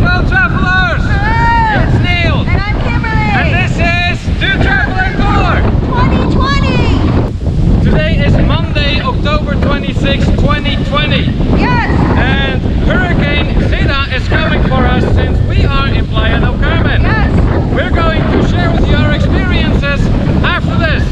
fellow travelers! Hello! It's Neil! And I'm Kimberly! And this is To Travel and Tour! 2020! Today is Monday, October 26, 2020. Yes! And Hurricane Zeta is coming for us since we are in Playa del Carmen. Yes! We're going to share with you our experiences after this.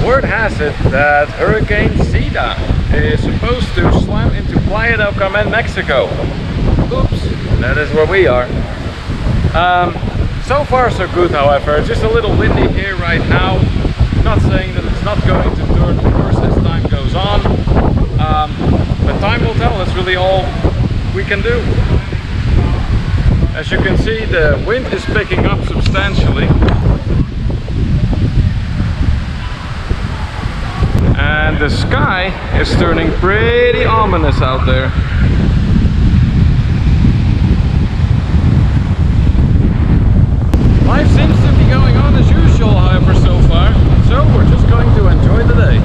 Word has it that Hurricane Zeta is supposed to slam into Playa del Carmen, Mexico. Oops, that is where we are. So far so good, however. It's just a little windy here right now. Not saying that it's not going to turn worse as time goes on. But time will tell. That's really all we can do. As you can see, the wind is picking up substantially. And the sky is turning pretty ominous out there. Life seems to be going on as usual, however, so far. So we're just going to enjoy the day.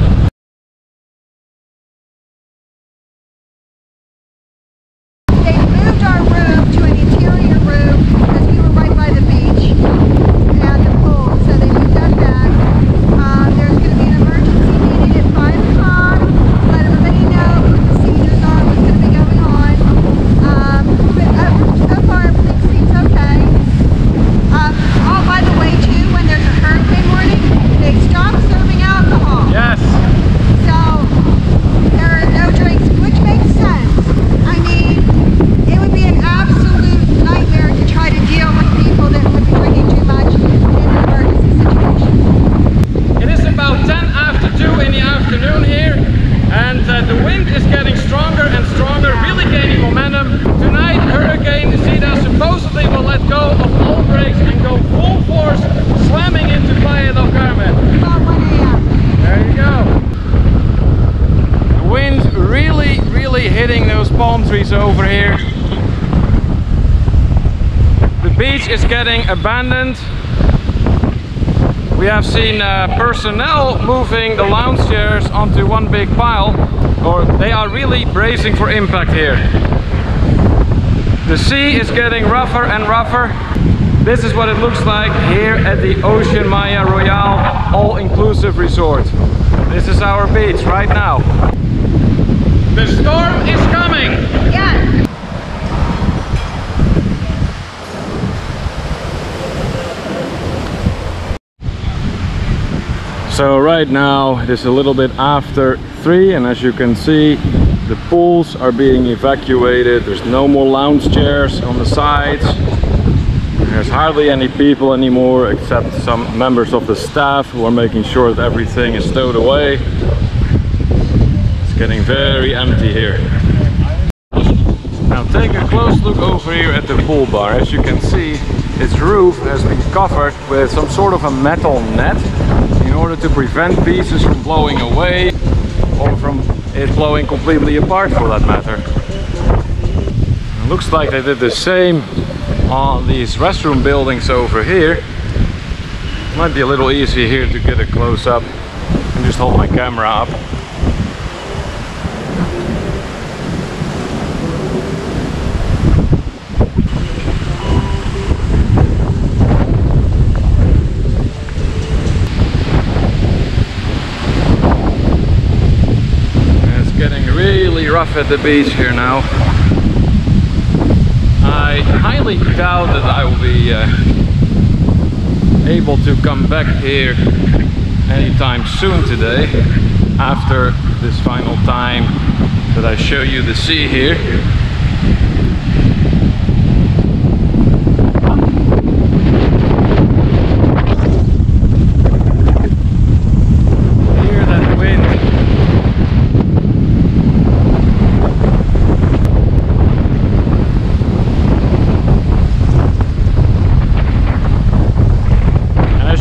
They moved our room to an interior room because we were right by the beach and the pool, so they moved that back. There's going to be an emergency meeting at 5 o'clock. Let everybody know what the procedures are, what's going to be going on. But so far everything seems okay. Oh, by the way too, when there's a hurricane warning, they stop serving alcohol. Yes. So there are no drinks, which makes sense. I mean, it would be an absolute nightmare to try to deal with people that would be drinking too much in an emergency situation. It is about 10 after 2 in the afternoon here, and the wind is getting stronger and stronger, really gaining momentum. Tonight, Hurricane Zeta supposedly will let go of all brakes and go full force, slamming into Playa del Carmen. About 1 a.m. There you go. The wind really hitting those palm trees over here. The beach is getting abandoned. We have seen personnel moving the lounge chairs onto one big pile, or they are really bracing for impact here. The sea is getting rougher and rougher. This is what it looks like here at the Ocean Maya Royale all-inclusive resort. This is our beach right now. The storm is coming! Yes. So right now it is a little bit after 3, and as you can see, the pools are being evacuated. There's no more lounge chairs on the sides. There's hardly any people anymore except some members of the staff who are making sure that everything is stowed away. It's getting very empty here. Now take a close look over here at the pool bar. As you can see, its roof has been covered with some sort of a metal net in order to prevent pieces from blowing away or from it blowing completely apart, for that matter. It looks like they did the same on these restroom buildings over here. Might be a little easier here to get a close-up and just hold my camera up. Really rough at the beach here now. I highly doubt that I will be able to come back here anytime soon today, after this final time that I show you the sea here.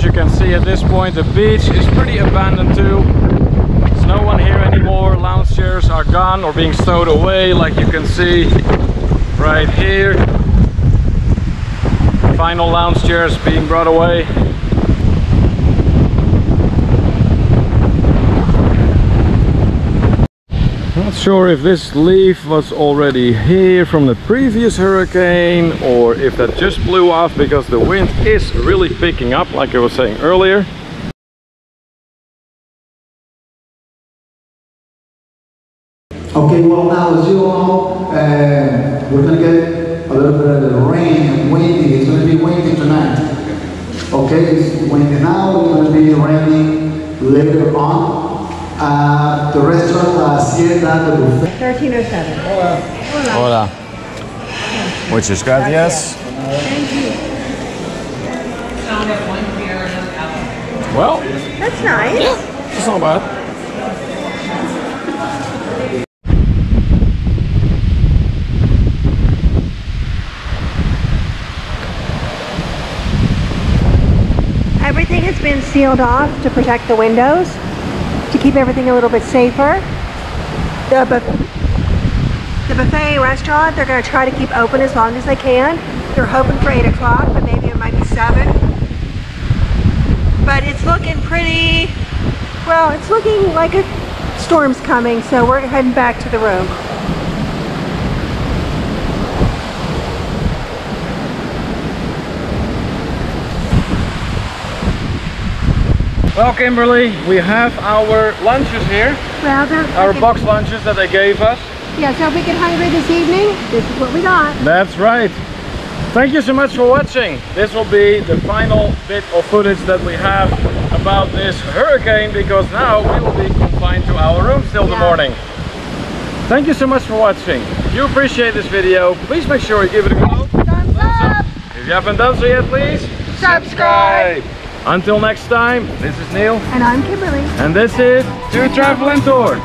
As you can see at this point, the beach is pretty abandoned too. There's no one here anymore. Lounge chairs are gone or being stowed away, like you can see right here. Final lounge chairs being brought away. Not sure if this leaf was already here from the previous hurricane or if that just blew off because the wind is really picking up, like I was saying earlier. Okay, well now as you all know, we're going to get a little bit of rain and windy. It's going to be windy tonight. Okay, it's windy now, it's going to be raining later on. The restaurant Hacienda de Buffet. 1307. Hola. Hola. Muchas gracias. Thank you. Well, That's nice. yeah, it's not bad. Everything has been sealed off to protect the windows, to keep everything a little bit safer. The buffet restaurant, they're going to try to keep open as long as they can. They're hoping for 8 o'clock, but maybe it might be 7. But it's looking pretty, well, it's looking like a storm's coming, so we're heading back to the room. Well, Kimberly, we have our lunches here. Well, Our box lunches that they gave us. yeah, so if we get hungry this evening, this is what we got. That's right. Thank you so much for watching. This will be the final bit of footage that we have about this hurricane, because now we will be confined to our rooms till the morning. Thank you so much for watching. If you appreciate this video, please make sure you give it a go. Thumbs up! If you haven't done so yet, please Subscribe! Until next time, this is Neil. And I'm Kimberly. And this is To Travel and Tour.